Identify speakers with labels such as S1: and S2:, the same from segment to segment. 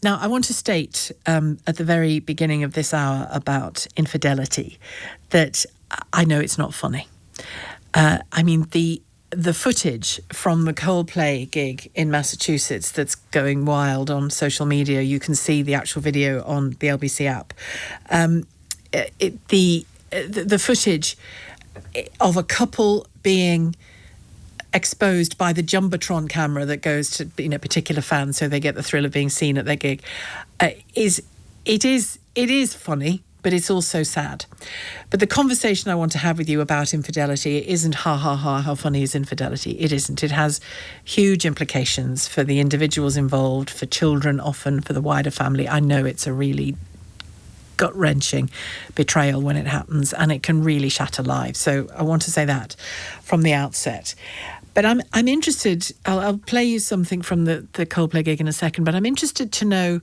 S1: Now, I want to state at the very beginning of this hour about infidelity that I know it's not funny. I mean, the footage from the Coldplay gig in Massachusetts that's going wild on social media, you can see the actual video on the LBC app. The footage of a couple being exposed by the Jumbotron camera that goes to particular fans, so they get the thrill of being seen at their gig. It is funny, but it's also sad. But the conversation I want to have with you about infidelity isn't how funny is infidelity? It isn't. It has huge implications for the individuals involved, for children often, for the wider family. I know it's a really gut-wrenching betrayal when it happens, and it can really shatter lives. So I want to say that from the outset. But I'm interested, I'll play you something from the Coldplay gig in a second, but I'm interested to know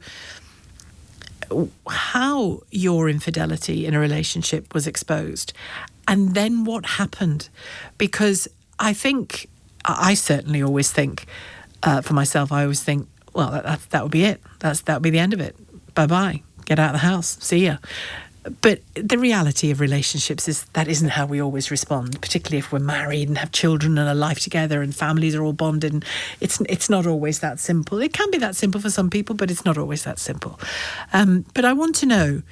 S1: how your infidelity in a relationship was exposed and then what happened. Because I certainly always think, for myself, I always think, well, that would be it. That would be the end of it. Bye-bye. Get out of the house. See ya. But the reality of relationships is that isn't how we always respond, particularly if we're married and have children and a life together and families are all bonded. And it's not always that simple. It can be that simple for some people, but it's not always that simple. But I want to know,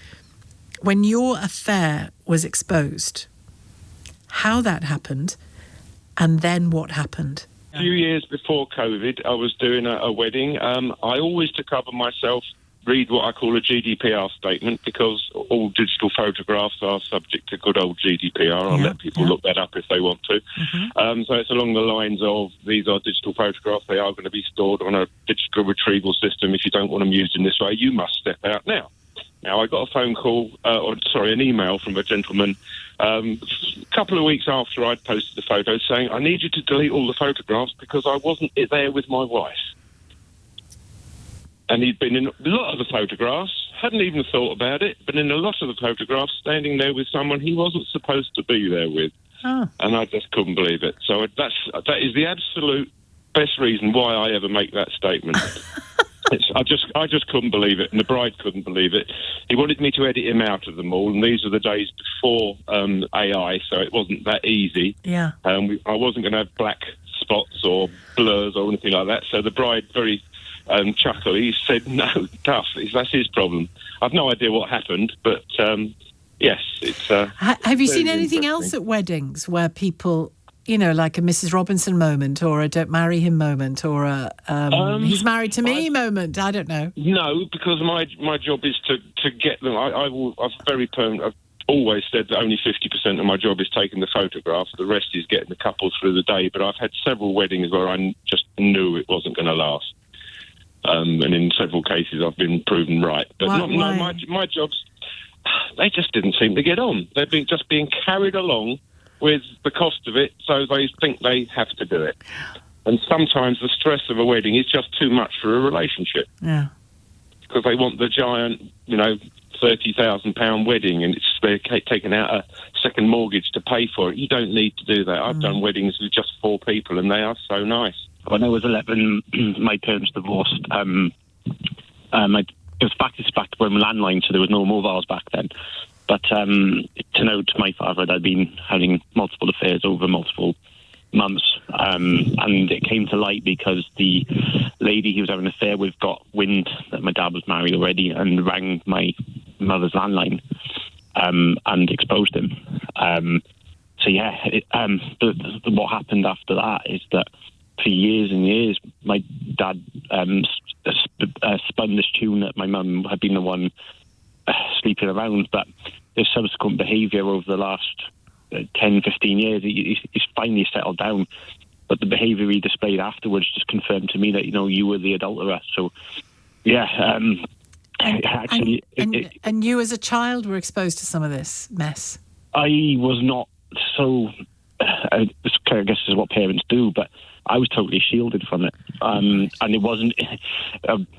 S1: when your affair was exposed, how that happened and then what happened.
S2: A few years before COVID, I was doing a wedding. I always, to cover myself, read what I call a GDPR statement, because all digital photographs are subject to good old GDPR. I'll let people look that up if they want to. Mm-hmm. So it's along the lines of, these are digital photographs. They are going to be stored on a digital retrieval system. If you don't want them used in this way, you must step out now. Now, I got a phone call, an email from a gentleman a couple of weeks after I'd posted the photos saying, I need you to delete all the photographs because I wasn't there with my wife. And he'd been in a lot of the photographs, hadn't even thought about it, but in a lot of the photographs, standing there with someone he wasn't supposed to be there with. Oh. And I just couldn't believe it. So that is the absolute best reason why I ever make that statement. I just couldn't believe it, and the bride couldn't believe it. He wanted me to edit him out of them all, and these are the days before AI, so it wasn't that easy. Yeah. I wasn't going to have black spots or blurs or anything like that, so the bride very chuckle. He said, no, tough. That's his problem. I've no idea what happened, but yes, it's...
S1: have you seen anything else at weddings where people, like a Mrs. Robinson moment, or a don't marry him moment, or a he's married to me moment? I don't know.
S2: No, because my job is to get them. I've always said that only 50% of my job is taking the photographs. The rest is getting the couple through the day. But I've had several weddings where I just knew it wasn't going to last. And in several cases, I've been proven right. But my jobs, they just didn't seem to get on. They've been just being carried along with the cost of it, so they think they have to do it. And sometimes the stress of a wedding is just too much for a relationship. Yeah. Because they want the giant, £30,000 wedding, and they're taking out a second mortgage to pay for it. You don't need to do that. I've done weddings with just 4 people, and they are so nice.
S3: When I was 11, my parents divorced. It was back when landline, so there was no mobiles back then. But to know to my father that I'd been having multiple affairs over multiple months, and it came to light because the lady he was having an affair with got wind that my dad was married already and rang my mother's landline and exposed him. What happened after that is that for years and years, my dad spun this tune that my mum had been the one sleeping around, but his subsequent behaviour over the last 10, 15 years, he's finally settled down. But the behaviour he displayed afterwards just confirmed to me that, you were the adulterer. So, yeah.
S1: And you as a child were exposed to some of this mess?
S3: I was not so... I guess this is what parents do, but I was totally shielded from it. And it wasn't...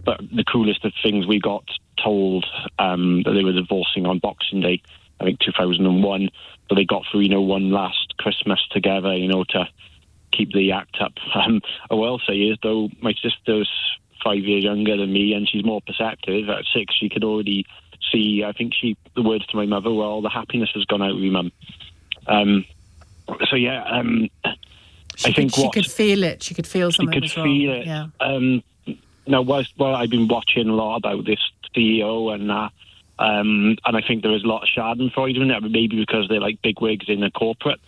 S3: but the coolest of things, we got told that they were divorcing on Boxing Day, I think 2001. So they got through, one last Christmas together, to keep the act up. I will say is, though, my sister's 5 years younger than me, and she's more perceptive. At 6, she could already see. I think the words to my mother were, "All the happiness has gone out of you, Mum." So yeah, I think
S1: she could feel it. She could feel something was wrong.
S3: She could feel it.
S1: Yeah.
S3: Now, while I've been watching a lot about this CEO and that, and I think there is a lot of schadenfreude in it, maybe because they're like big wigs in a corporate.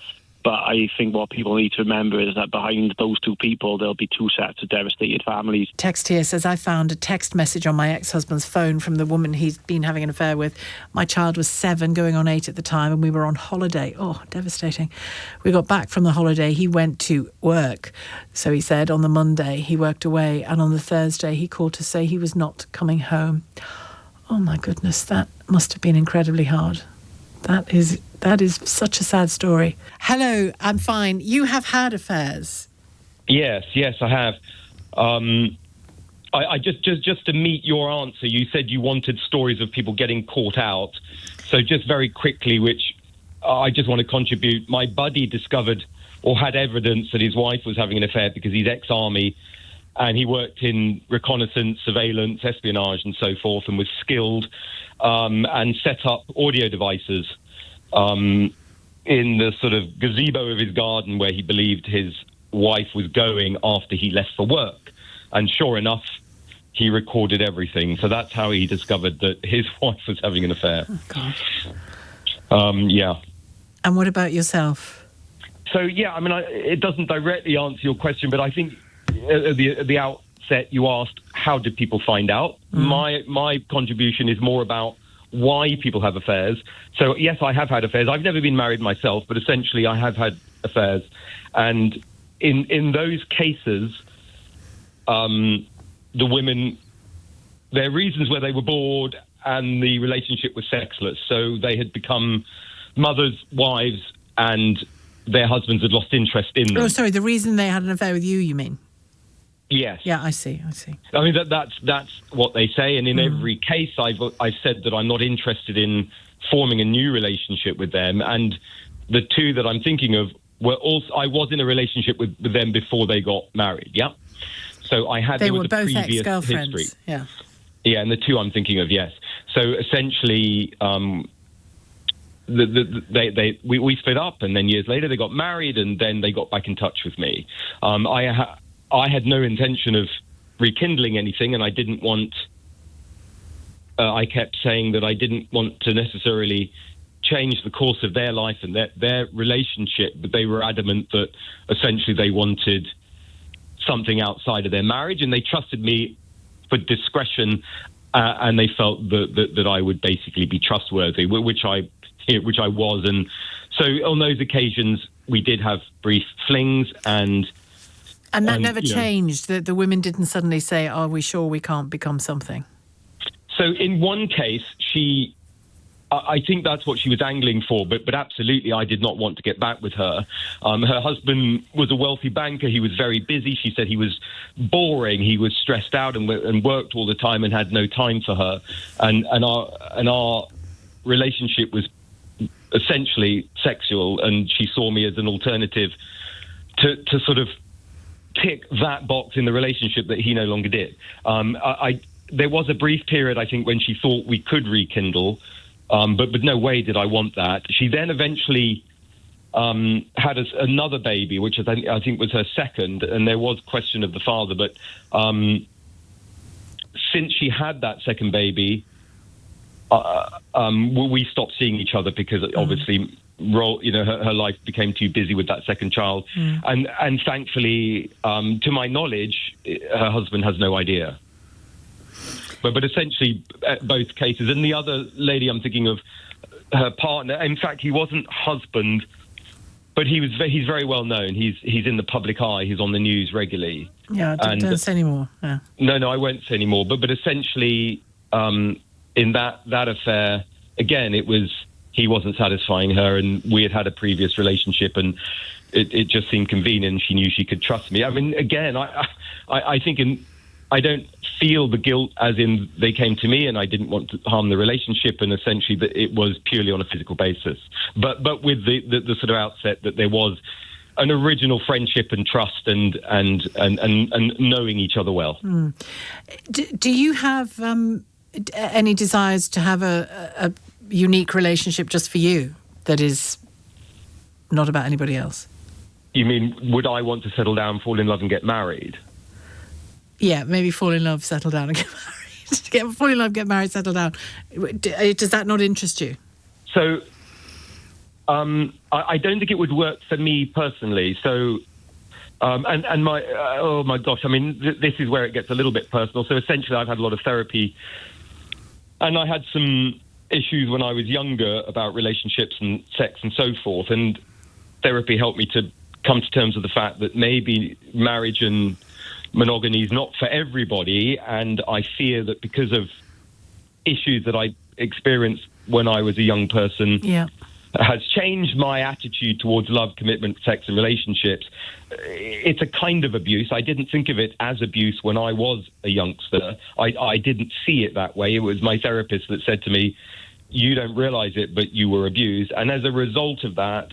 S3: But I think what people need to remember is that behind those two people, there'll be two sets of devastated families.
S1: Text here says, I found a text message on my ex-husband's phone from the woman he's been having an affair with. My child was 7, going on 8 at the time, and we were on holiday. Oh, devastating. We got back from the holiday. He went to work. So he said on the Monday he worked away, and on the Thursday he called to say he was not coming home. Oh, my goodness, that must have been incredibly hard. That is such a sad story. Hello, I'm fine. You have had affairs.
S4: Yes, I have. I just to meet your answer, you said you wanted stories of people getting caught out. So just very quickly, which I just want to contribute. My buddy discovered or had evidence that his wife was having an affair because he's ex-army, and he worked in reconnaissance, surveillance, espionage, and so forth, and was skilled, and set up audio devices in the sort of gazebo of his garden where he believed his wife was going after he left for work. And sure enough, he recorded everything. So that's how he discovered that his wife was having an affair.
S1: Oh, God.
S4: Yeah.
S1: And what about yourself?
S4: So, yeah, I mean, it doesn't directly answer your question, but I think at the outset you asked, how did people find out? My contribution is more about why people have affairs. So, yes, I have had affairs. I've never been married myself, but essentially I have had affairs. And in those cases, the women, their reasons were they were bored and the relationship was sexless. So they had become mothers, wives, and their husbands had lost interest in them.
S1: Oh, sorry, the reason they had an affair with you, you mean?
S4: Yes.
S1: Yeah, I see.
S4: I mean, that's what they say, and in every case, I've said that I'm not interested in forming a new relationship with them. And the two that I'm thinking of were also, I was in a relationship with them before they got married. Yeah. So
S1: they were both ex-girlfriends. History. Yeah.
S4: Yeah, and the two I'm thinking of, yes. So essentially, we split up, and then years later they got married, and then they got back in touch with me. I had no intention of rekindling anything, and I didn't want. I kept saying that I didn't want to necessarily change the course of their life and their relationship, but they were adamant that essentially they wanted something outside of their marriage, and they trusted me for discretion, and they felt that I would basically be trustworthy, which I was. And so on those occasions, we did have brief flings, and
S1: that never changed. The women didn't suddenly say, "Are we sure we can't become something?"
S4: So in one case, I think that's what she was angling for, but absolutely, I did not want to get back with her. Her husband was a wealthy banker. He was very busy. She said he was boring. He was stressed out and worked all the time and had no time for her. And our relationship was essentially sexual, and she saw me as an alternative to sort of tick that box in the relationship that he no longer did. There was a brief period, I think, when she thought we could rekindle, but no way did I want that. She then eventually had another baby, which I think was her second, and there was question of the father. But since she had that second baby, we stopped seeing each other because obviously, her life became too busy with that second child. And thankfully, to my knowledge, her husband has no idea. But essentially, both cases. And the other lady I'm thinking of, her partner, in fact, he wasn't husband, but he's very well known. He's in the public eye. He's on the news regularly.
S1: Yeah, don't say anymore. Yeah.
S4: No, I won't say anymore. But essentially, in that affair, again, he wasn't satisfying her, and we had a previous relationship, and it just seemed convenient. She knew she could trust me. I mean, again, I think I don't feel the guilt as in they came to me and I didn't want to harm the relationship, and essentially that it was purely on a physical basis. But with the sort of outset that there was an original friendship and trust and knowing each other well.
S1: Do you have any desires to have a unique relationship just for you that is not about anybody else?
S4: You mean, would I want to settle down, fall in love and get married?
S1: Yeah, maybe fall in love, settle down and get married. Fall in love, get married, settle down. Does that not interest you?
S4: So I don't think it would work for me personally. So, and my, oh my gosh, I mean, this is where it gets a little bit personal. So essentially I've had a lot of therapy, and I had some issues when I was younger about relationships and sex and so forth. And therapy helped me to come to terms with the fact that maybe marriage and monogamy is not for everybody. And I fear that because of issues that I experienced when I was a young person, has changed my attitude towards love, commitment, sex and relationships. It's a kind of abuse. I didn't think of it as abuse when I was a youngster. I didn't see it that way. It was my therapist that said to me, you don't realize it, but you were abused. And as a result of that,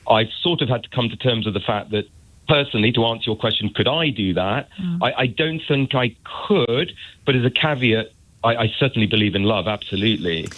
S4: I've sort of had to come to terms with the fact that, personally, to answer your question, could I do that? I don't think I could, but as a caveat, I certainly believe in love, absolutely.